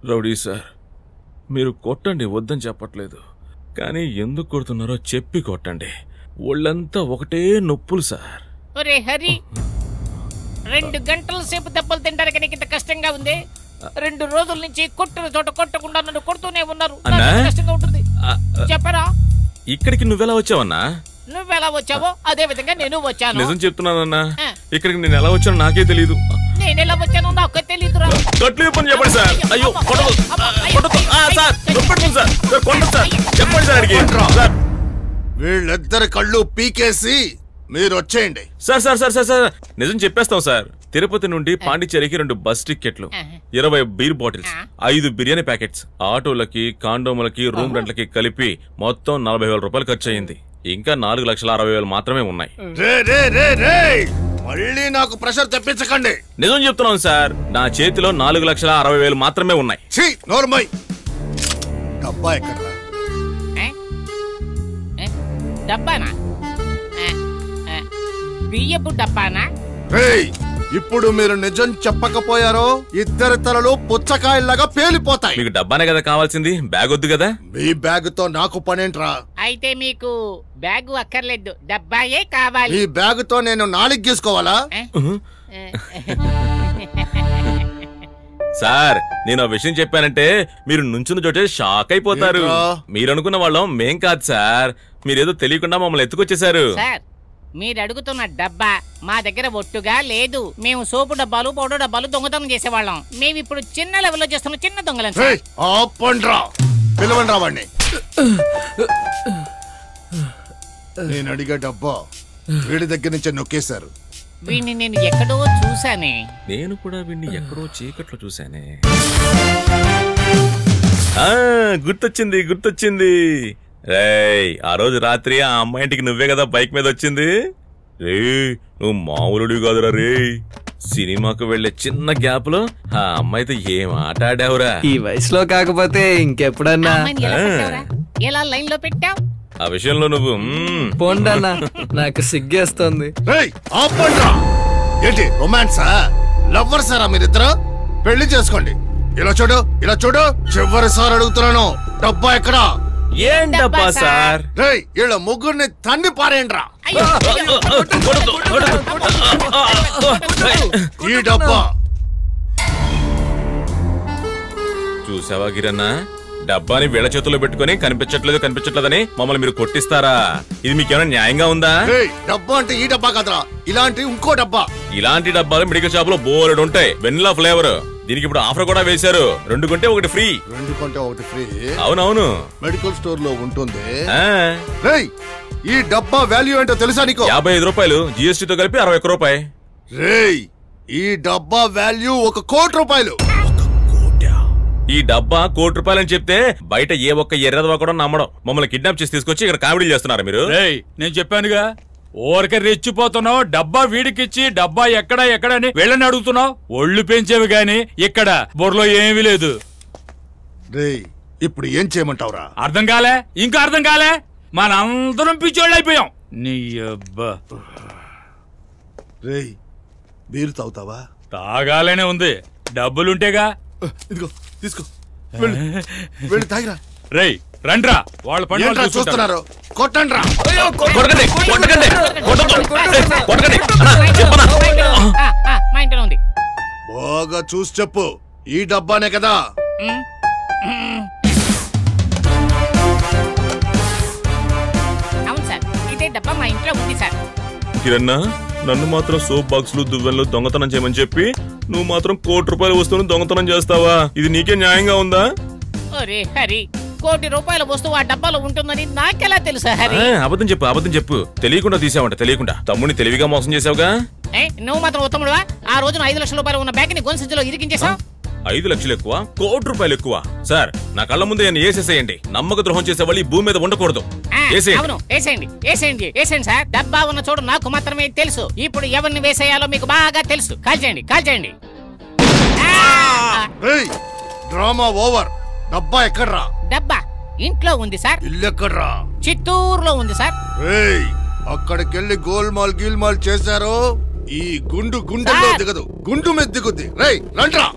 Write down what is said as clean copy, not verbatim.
Rowdy sir, మీరు కొట్టండి, వద్దని చెప్పట్లేదు, కానీ ఎందుకు కొడుతున్నారో చెప్పి కొట్టండి. ఒళ్ళంతా ఒకటే నొప్పులు సార్. ఒరే హరి, 2 గంటల సేపు దెబ్బలు తింటారు కానీ ఇంత కష్టంగా ఉంది. 2 రోజుల నుంచి కొట్టిన చోట కొట్టకుండా నన్ను కొడుతూనే ఉన్నారు. కష్టంగా ఉంటుంది. చెప్పరా, ఇక్కడికి నువ్వెలా వచ్చావన్నా? నువ్వెలా వచ్చావో అదే విధంగా నేను వచ్చాను. నిజం చెప్తున్నానన్నా, ఇక్కడికి నేను ఎలా వచ్చానో నాకే తెలీదు. నేను ఎలా వచ్చానో నాకు తెలీదురా. చెప్పండి సార్. అయ్యో చెప్పండి సార్. వీళ్ళిద్దరి కళ్ళు పీకేసి మీరు వచ్చేయండి. Sir sir sir sir sir నిజం చెప్పేస్తాం సార్. తిరుపతి నుండి పాండిచ్చేరికి 2 బస్ టికెట్లు, 20 బీర్ బాటిల్స్, 5 బిర్యానీ ప్యాకెట్స్, ఆటోలకి, కాండోములకి, రూమ్ రెంట్లకి కలిపి మొత్తం 40,000 రూపాయలు ఖర్చు అయింది. ఇంకా 4,60,000 మాత్రమే ఉన్నాయి. మళ్ళీ నాకు ప్రెషర్ తెప్పించకండి. నిజం చెప్తున్నాను సార్, నా చేతిలో 4,60,000 మాత్రమే ఉన్నాయి. నోర్మై, డబ్బా ఎక్కడ? డబ్బానా? బియ్యపు డబ్బానా? ఇప్పుడు మీరు నిజం చెప్పకపోయారో ఇద్దరి తలలు పుచ్చకాయల్లాగా పేలిపోతాయి. మీకు డబ్బానే కదా కావాల్సింది, బ్యాగ్ వద్దు కదా? మీ బ్యాగ్ తో నాకు పనేంట్రా? అయితే మీకు బ్యాగ్ అక్కర్లేదు, డబ్బాయే కావాలి. ఈ బ్యాగ్ తో నేను 4 గీసుకోవాలా? సార్, నేను ఆ విషయం చెప్పానంటే మీరు నుంచున్న చోటే షాక్ అయిపోతారు. మీరు అనుకున్న వాళ్ళం మేం కాదు సార్, మీరేదో తెలియకుండా మమ్మల్ని ఎత్తుకొచ్చేసారు. సార్, మీరు అడుగుతున్న డబ్బా మా దగ్గర ఒట్టుగా లేదు. మేము సోపు డబ్బాలు, పౌడర్ డబ్బాలు దొంగతనం చేసేవాళ్ళం. మేము ఇప్పుడు చిన్న లెవెల్లో చేస్తున్న చిన్న దొంగలం. పిలవండి రావండి. నేను అడిగే డబ్బా వీడి దగ్గర నుంచి నొక్కేశారు. వీడిని నేను ఎక్కడో చూసానే. నేను కూడా వీడిని ఎక్కడో చీకట్లో చూసానే. గుర్తొచ్చింది. రేయ్, ఆ రోజు రాత్రి ఆ అమ్మాయి ఇంటికి నువ్వే కదా బైక్ మీద వచ్చింది? రే, నువ్వు మామూలుడి కాదురా రే. సినిమాకు వెళ్లే చిన్న గ్యాప్ లో ఆ అమ్మాయితో ఏం ఆట ఆడావురా? ఈ వయసులో కాకపోతే ఇంకెప్పుడన్నా. ఎలా లైన్ లో పెట్టావు? ఆ విషయంలో నువ్వు పోండన్నా, నాకు సిగ్గేస్తుంది. ఏంటి రొమాన్సా, లవ్వర్ సారా మీరిద్దరు? పెళ్లి చేసుకోండి. ఇలా చూడు, చివరిసారి అడుగుతున్నాను, డబ్బా ఎక్కడా? ఏం డబ్బా సార్? వీళ్ళ ముగ్గురిని తన్ని పారేయండ్రా. ఈ డబ్బా చూసావా గిరన్నా? డబ్బాని వీళ్ళ చేతుల్లో పెట్టుకుని కనిపించట్లేదని మమ్మల్ని మీరు కొట్టిస్తారా? ఇది మీకేమైనా న్యాయంగా ఉందా? డబ్బా అంటే ఈ డబ్బా కదరా, ఇలాంటి ఇంకో డబ్బా. ఇలాంటి డబ్బాలు మెడికల్ షాప్ లో బోలెడు ఉంటాయి. Vanilla flavour. దీనికి ఇప్పుడు ఆఫర్ కూడా వేశారు, 2 కొంటే 1 ఫ్రీ. 2 కొంటే 1 ఫ్రీ? అవునవును, మెడికల్ స్టోర్ లో ఉంటుంది. ఈ డబ్బా వాల్యూ ఏంటో తెలుసా నీకు? 55 రూపాయలు, జిఎస్టీతో కలిపి 61 రూపాయి. ఈ డబ్బా వాల్యూ 1 కోటి రూపాయలు. ఈ డబ్బా 1 కోటి రూపాయలు అని చెప్తే బయట ఏ ఒక్క ఎర్రదవా కూడా నమ్మడం. మమ్మల్ని కిడ్నాప్ చేసి తీసుకొచ్చి ఇక్కడ కామెడీలు చేస్తున్నారు మీరు. నేను చెప్పానుగా, ఊరికే రెచ్చిపోతున్నావు. డబ్బా వీడికిచ్చి డబ్బా ఎక్కడని వెళ్ళని అడుగుతున్నావు. ఒళ్ళు పెంచేవి గాని ఇక్కడ బొర్రలో ఏమీ లేదు. ఇప్పుడు ఏం చేయమంటావురా? అర్థం కాలే? ఇంకా అర్థం కాలే? మనందరం పిచ్చోళ్ళు అయిపోయాం. నీ అబ్బా. బీరు తాగుతావా? తాగాలనే ఉంది, డబ్బులుంటేగా. ఇదిగో తీసుకో, వెళ్ళి తాగిరా. రేయ్ రండ్రా, వాళ్ళ పని చూస్తున్నారు. కొట్టండి రా. బాగా చూసి చెప్పు, ఈ డబ్బానే కదా? అవును సార్, ఇదే డబ్బా మా ఇంట్లో ఉంది సార్. కిరణ్, నన్ను మాత్రం సోప్ బాక్సులు, దువ్వెనలు దొంగతనం చేయమని చెప్పి నువ్వు మాత్రం 1 కోటి రూపాయల వస్తువును దొంగతనం చేస్తావా? ఇది నీకే న్యాయంగా ఉందా? ఒరే హరి, 1 కోటి రూపాయల వస్తువు ఆ డబ్బాలో ఉంటుందని నాకెలా తెలుసా హరి? అబద్ధం చెప్పు. తెలియకుండా తీసావంట, తెలియకుండా. తమ్ముడిని తెలివిగా మోసం చేసావుగా. నువ్వు మాత్రం ఉత్తముడువా? ఆ రోజున 5 లక్షల రూపాయలు ఉన్న బ్యాగ్ ని గొంతులో ఇరికించేసావు. 5 లక్షలు ఎక్కువ, 1 కోటి రూపాయలు ఎక్కువ. సార్, నా కళ్ళ ముందే వేసేసేయండి. నమ్మక ద్రోహం చేసే వాళ్ళు ఈ భూమి మీద ఉండకూడదు. అవును, వేసేయండి సార్. డబ్బా ఉన్న చోటు నాకు మాత్రమే తెలుసు. ఇప్పుడు ఎవరిని వేసేయాలో మీకు బాగా తెలుసు. కాల్చేయండి. Drama over. డబ్బా ఎక్కడ్రా? డబ్బా ఇంట్లో ఉంది సార్. ఇల్లు ఎక్కడ్రా? చిత్తూరులో ఉంది సార్. అక్కడికెళ్ళి గోల్మాల్ చేశారు. ఈ గుండెల్లో దిగదు, గుండు మీద దిగుద్ది. రండ్రా.